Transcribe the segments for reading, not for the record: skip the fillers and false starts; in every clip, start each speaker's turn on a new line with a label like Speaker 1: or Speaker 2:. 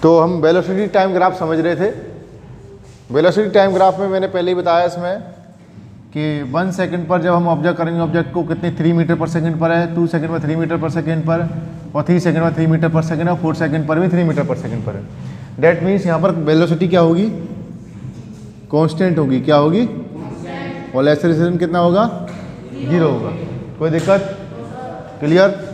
Speaker 1: तो हम velocity time graph समझ रहे थे। वेलोसिटी टाइम ग्राफ में मैंने पहले ही बताया इसमें कि 1 सेकंड पर जब हम ऑब्जर्व करेंगे ऑब्जेक्ट को कितने 3 मीटर पर सेकंड पर है, 2 सेकंड में 3 मीटर पर सेकंड पर, और 3 सेकंड में 3 मीटर पर सेकंड, और 4 सेकंड पर भी 3 मीटर पर सेकंड पर है। डेट मीन्स यहाँ पर वेलोसिटी क्या होगी, कांस्टेंट होगी। क्या होगी? और एक्सेलरेशन कितना होगा? 0 होगा। कोई दिक्कत? क्लियर?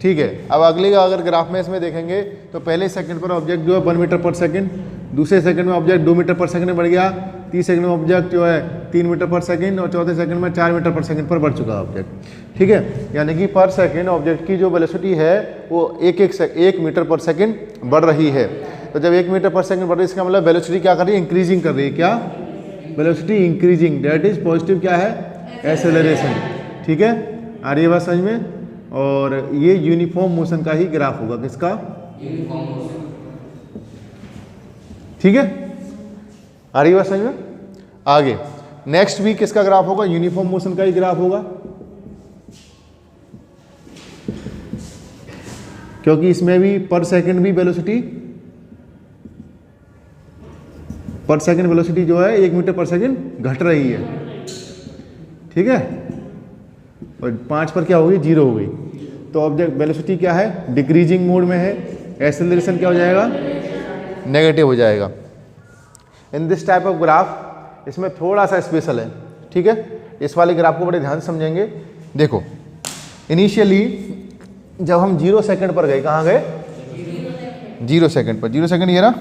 Speaker 1: ठीक है। अब अगले का अगर ग्राफ में इसमें देखेंगे तो पहले सेकंड पर ऑब्जेक्ट जो है 1 मीटर पर सेकंड, दूसरे सेकंड में ऑब्जेक्ट 2 मीटर पर सेकंड में बढ़ गया, तीसरे सेकंड में ऑब्जेक्ट जो है 3 मीटर पर सेकंड, और चौथे सेकंड में 4 मीटर पर सेकंड पर बढ़ चुका है ऑब्जेक्ट। ठीक है, यानी कि पर सेकंड ऑब्जेक्ट की जो वेलोसिटी है वो 1 मीटर पर सेकंड बढ़ रही है। तो जब 1 मीटर पर सेकंड बढ़ रही है इसका मतलब वेलोसिटी क्या कर रही है? इंक्रीजिंग कर रही है। क्या? Velocity increasing, that is positive क्या है? एक्सेलरेशन। ठीक है, आ रही है बात समझ में? और ये यूनिफॉर्म मोशन का ही ग्राफ होगा। किसका? Uniform motion. ठीक है, आ रही है बात समझ में? आगे नेक्स्ट वीक किसका ग्राफ होगा? यूनिफॉर्म मोशन का ही ग्राफ होगा, क्योंकि इसमें भी पर सेकंड भी वेलोसिटी, पर सेकंड वेलोसिटी जो है 1 मीटर पर सेकंड घट रही है। ठीक है, और 5 पर क्या होगी? 0 हो गई। तो ऑब्जेक्ट वेलोसिटी क्या है? डिक्रीजिंग मोड में है। एक्सेलरेशन क्या हो जाएगा? नेगेटिव हो जाएगा। In this type of graph इसमें थोड़ा सा स्पेशल है। ठीक है, इस वाले ग्राफ को बड़े ध्यान से समझेंगे। देखो, इनिशियली जब हम 0 सेकंड पर गए, कहाँ गए? 0 सेकंड पर। 0 सेकंड ये रहा,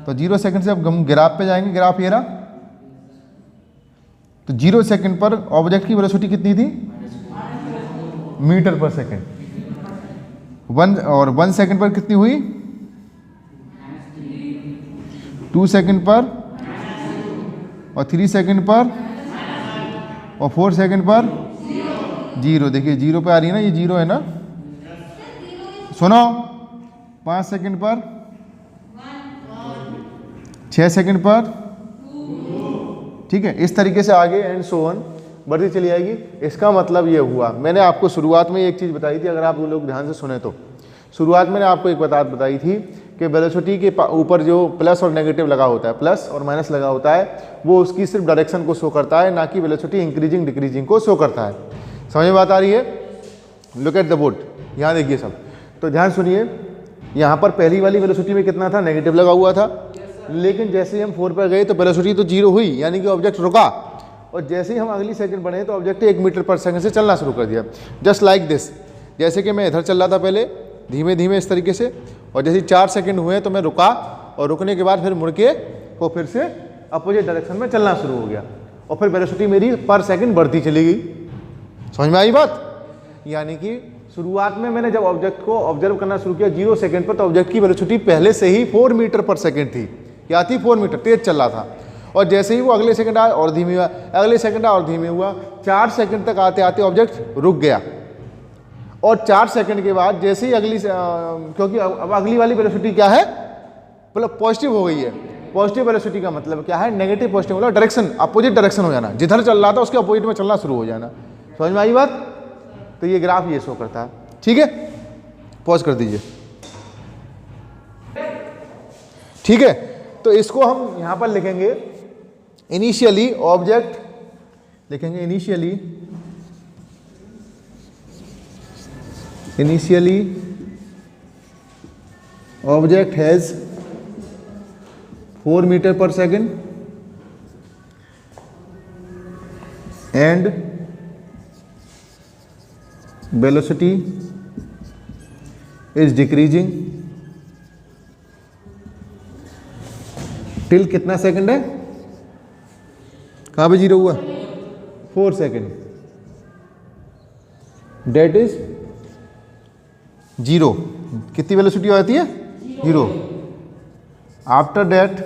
Speaker 1: तो 0 सेकंड से अब हम ग्राफ पे जाएंगे। ग्राफ ये रहा, तो 0 सेकंड पर ऑब्जेक्ट की वेलोसिटी कितनी थी? मीटर पर सेकंड। 1 सेकंड पर कितनी हुई? 2 सेकंड पर, और 3 सेकंड पर, और 4 सेकंड पर 0। देखिए 0 पे आ रही है ना, ये 0 है ना। सुनो, 5 सेकंड पर, 6 सेकंड पर। ठीक है, इस तरीके से आगे एंड सो ऑन बढ़ती चली जाएगी। इसका मतलब ये हुआ, मैंने आपको शुरुआत में एक चीज़ बताई थी, अगर आप लोग ध्यान से सुने तो। शुरुआत मैंने आपको एक बात बताई थी कि वेलोसिटी के ऊपर जो प्लस और नेगेटिव लगा होता है, प्लस और माइनस लगा होता है, वो उसकी सिर्फ डायरेक्शन को शो करता है, ना कि वेलोसिटी इंक्रीजिंग डिक्रीजिंग को शो करता है। समझ में बात आ रही है? लुक एट द बोर्ड, यहाँ देखिए सब। तो ध्यान सुनिए, यहाँ पर पहली वाली वेलोसिटी में कितना था? नेगेटिव लगा हुआ था। लेकिन जैसे ही हम 4 पर गए तो वेलोसिटी तो 0 हुई, यानी कि ऑब्जेक्ट रुका। और जैसे ही हम अगली सेकंड बढ़े तो ऑब्जेक्ट 1 मीटर पर सेकंड से चलना शुरू कर दिया। जस्ट लाइक दिस, जैसे कि मैं इधर चल रहा था पहले धीमे धीमे इस तरीके से, और जैसे 4 सेकंड हुए तो मैं रुका, और रुकने के बाद फिर मुड़ के वो फिर से अपोजिट डायरेक्शन में चलना शुरू हो गया, और फिर वेलोसिटी मेरी पर सेकंड बढ़ती चली गई। समझ में आई बात? यानी कि शुरुआत में मैंने जब ऑब्जेक्ट को ऑब्जर्व करना शुरू किया 0 सेकंड पर, तो ऑब्जेक्ट की वेलोसिटी पहले से ही 4 मीटर पर सेकंड थी। क्या थी? 4 मीटर, तेज चल रहा था। और जैसे ही वो अगले सेकंड आया और धीमे हुआ, अगले सेकंड आया और धीमे हुआ, 4 सेकंड तक आते आते ऑब्जेक्ट रुक गया। और 4 सेकंड के बाद जैसे ही क्योंकि अब अगली वाली वेलोसिटी क्या है? मतलब पॉजिटिव हो गई है। पॉजिटिव वेलोसिटी का मतलब क्या है? नेगेटिव पॉजिटिव मतलब डायरेक्शन, अपोजिट डायरेक्शन हो जाना, जिधर चल रहा था उसके अपोजिट में चलना शुरू हो जाना। समझ में आई बात? तो ये ग्राफ ये शो करता है। ठीक है, पॉज कर दीजिए। ठीक है, तो इसको हम यहां पर लिखेंगे इनिशियली ऑब्जेक्ट, लिखेंगे इनिशियली ऑब्जेक्ट हैज 4 मीटर पर second and velocity is decreasing till कितना सेकंड है? कहां पे 0 हुआ? 4 सेकंड, डेट इज 0। कितनी वेलोसिटी आती है? 0। After that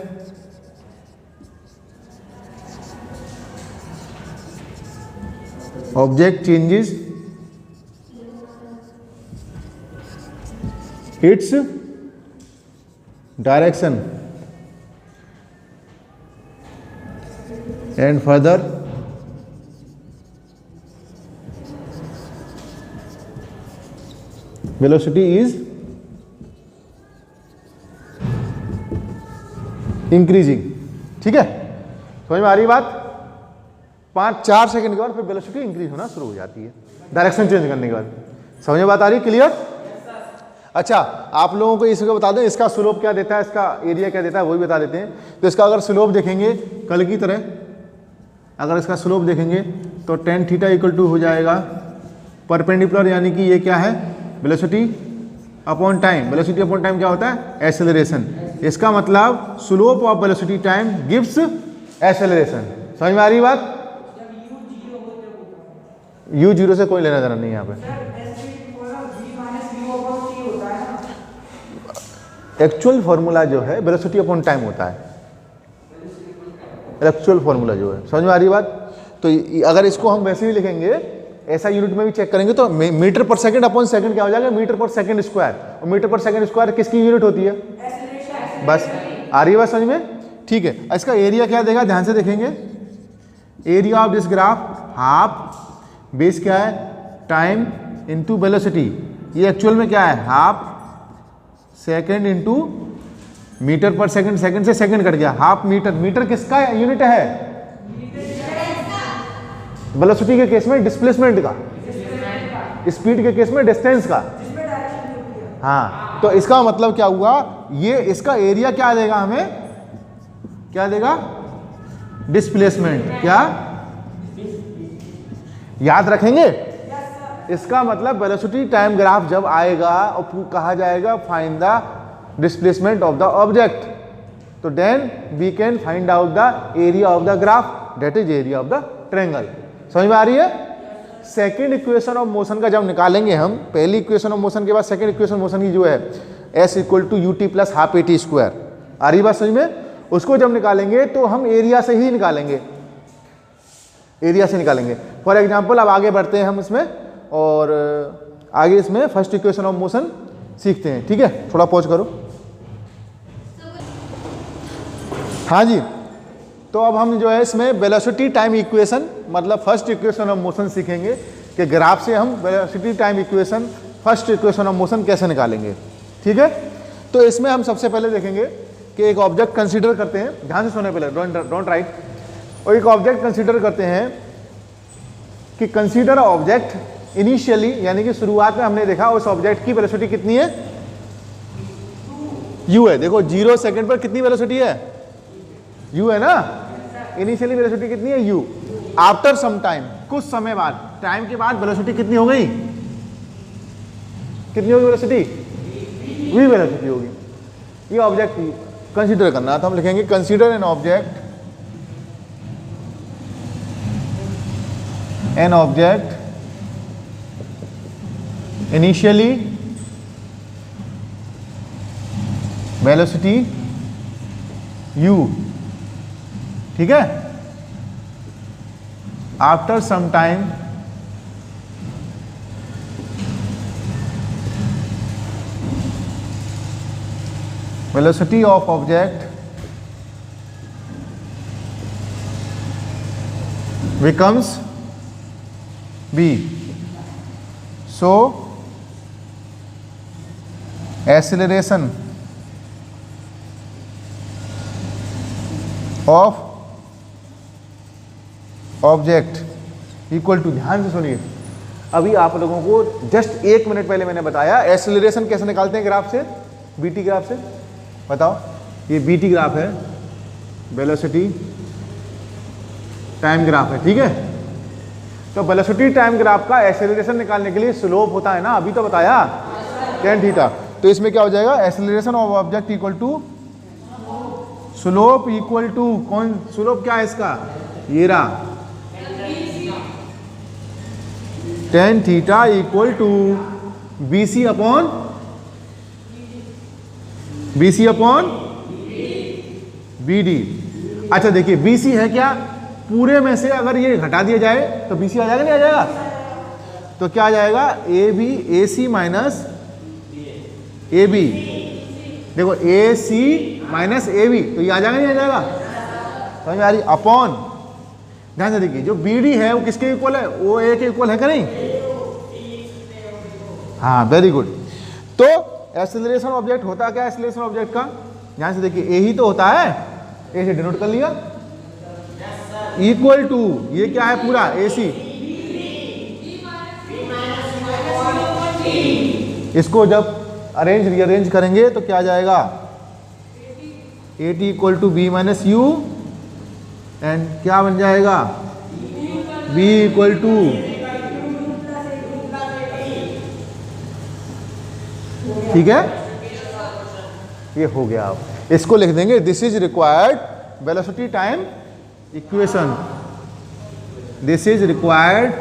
Speaker 1: object changes its direction and further velocity is increasing. ठीक है, समझ में आ रही बात? 5-4 सेकंड के बाद फिर वेलोसिटी इंक्रीज होना शुरू हो जाती है डायरेक्शन चेंज करने के बाद। समझ में बात आ रही? क्लियर? अच्छा, आप लोगों को इसको बता दें, इसका स्लोप क्या देता है, इसका एरिया क्या देता है, वो भी बता देते हैं। तो इसका अगर स्लोप देखेंगे कल की तरह, अगर इसका स्लोप देखेंगे तो tan थीटा इक्वल टू हो जाएगा परपेंडिकुलर, यानी कि ये क्या है, velocity upon time. Velocity upon time क्या होता है? एक्सेलरेशन। इसका मतलब slope of velocity time gives acceleration. समझ में आ रही बात? u 0 से कोई लेना देना नहीं यहाँ पे। एक्चुअल फॉर्मूला जो है वेलोसिटी अपॉन टाइम होता है, एक्चुअल फॉर्मूला जो है। समझ में आ रही बात? तो अगर इसको हम वैसे ही लिखेंगे, ऐसा यूनिट में भी चेक करेंगे तो मीटर पर सेकंड अपॉन सेकंड क्या हो जाएगा? मीटर पर सेकंड स्क्वायर। और मीटर पर सेकंड स्क्वायर किसकी यूनिट होती है? बस, आ रही बात समझ में? ठीक है, इसका एरिया क्या देगा, ध्यान से देखेंगे। Area of this graph half base क्या है, टाइम इंटू वेलोसिटी। ये एक्चुअल में क्या है, हाफ सेकेंड इंटू मीटर पर सेकंड, सेकंड से सेकंड कट गया, हाफ मीटर। मीटर किसका यूनिट है? वेलोसिटी के केस में डिस्प्लेसमेंट का, स्पीड के केस में डिस्टेंस का। हाँ, तो इसका मतलब क्या हुआ, ये इसका एरिया क्या देगा हमें, क्या देगा? डिस्प्लेसमेंट। क्या याद रखेंगे? इसका मतलब वेलोसिटी टाइम ग्राफ जब आएगा और कहा जाएगा find the displacement of the object, तो then we can find out the area of the graph, that is area of the triangle. समझ में आ रही है? सेकेंड इक्वेशन ऑफ मोशन का जब निकालेंगे हम, पहली इक्वेशन ऑफ मोशन के बाद सेकेंड इक्वेशन मोशन की जो है s equal to U T plus half A T square, आ रही बात समझ में? उसको जब निकालेंगे तो हम एरिया से ही निकालेंगे, एरिया से निकालेंगे। फॉर एग्जाम्पल अब आगे बढ़ते हैं हम इसमें, और आगे इसमें फर्स्ट इक्वेशन ऑफ मोशन सीखते हैं। ठीक है, थोड़ा पॉज करो। हाँ जी, तो अब हम जो है इसमें वेलोसिटी टाइम इक्वेशन, मतलब फर्स्ट इक्वेशन ऑफ मोशन सीखेंगे कि ग्राफ से हम velocity time equation, first equation of motion कैसे निकालेंगे। ठीक है, तो इसमें हम सबसे पहले देखेंगे कि एक ऑब्जेक्ट कंसीडर करते हैं, ध्यान से सुने पहले, डोंट राइट। और एक ऑब्जेक्ट कंसीडर करते हैं कि कंसीडर ऑब्जेक्ट इनिशियली, यानी कि शुरुआत में हमने देखा उस ऑब्जेक्ट की वेलोसिटी कितनी है, u है। देखो 0 सेकंड पर कितनी वेलोसिटी है, u है ना। इनिशियली वेलोसिटी कितनी है, u। आफ्टर सम टाइम, कुछ समय बाद, टाइम के बाद वेलोसिटी कितनी हो गई, कितनी होगी वेलोसिटी, v वेलोसिटी होगी। ये ऑब्जेक्ट कंसीडर करना है, तो हम लिखेंगे consider an object, an object initially velocity u, ठीक है, after some time velocity of object becomes b, so acceleration of object equal to, ध्यान से सुनिए, अभी आप लोगों को जस्ट 1 मिनट पहले मैंने बताया एक्सेलरेशन कैसे निकालते हैं ग्राफ से, बीटी ग्राफ से। बताओ, ये बीटी ग्राफ है, वेलोसिटी टाइम ग्राफ है, ठीक है। तो वेलोसिटी टाइम ग्राफ का एक्सेलरेशन निकालने के लिए स्लोप होता है ना, अभी तो बताया, tan थीटा। तो इसमें क्या हो जाएगा, acceleration of object equal to slope equal to, कौन स्लोप क्या है इसका, ये रहा, tan theta equal to BC अपॉन BD। अच्छा देखिए, BC है क्या, पूरे में से अगर ये घटा दिया जाए तो BC आ जाएगा, नहीं आ जाएगा, तो क्या आ जाएगा, AC माइनस AB। देखो AC माइनस AB, तो ये आ जाएगा, नहीं आ जाएगा, समझ में आ रही, अपॉन, ध्यान से देखिए, जो BD है वो किसके इक्वल है, वो A के इक्वल है क्या, नहीं, हाँ वेरी गुड। तो एक्सेलरेशन ऑब्जेक्ट होता क्या, एक्सेलरेशन ऑब्जेक्ट का, ध्यान से देखिए, A ही तो होता है, ए से डिनोट कर लिया, इक्वल टू ये क्या है पूरा ए सी, इसको जब अरेंज रीअरेंज करेंगे तो क्या आ जाएगा, a t equal to b minus u, and क्या बन जाएगा, बी इक्वल टू, ठीक है, ये हो गया। अब इसको लिख देंगे, this is required velocity time equation, this is required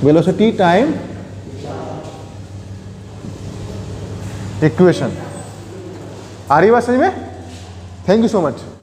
Speaker 1: velocity time equation. आ रही बात समझ में? Thank you so much.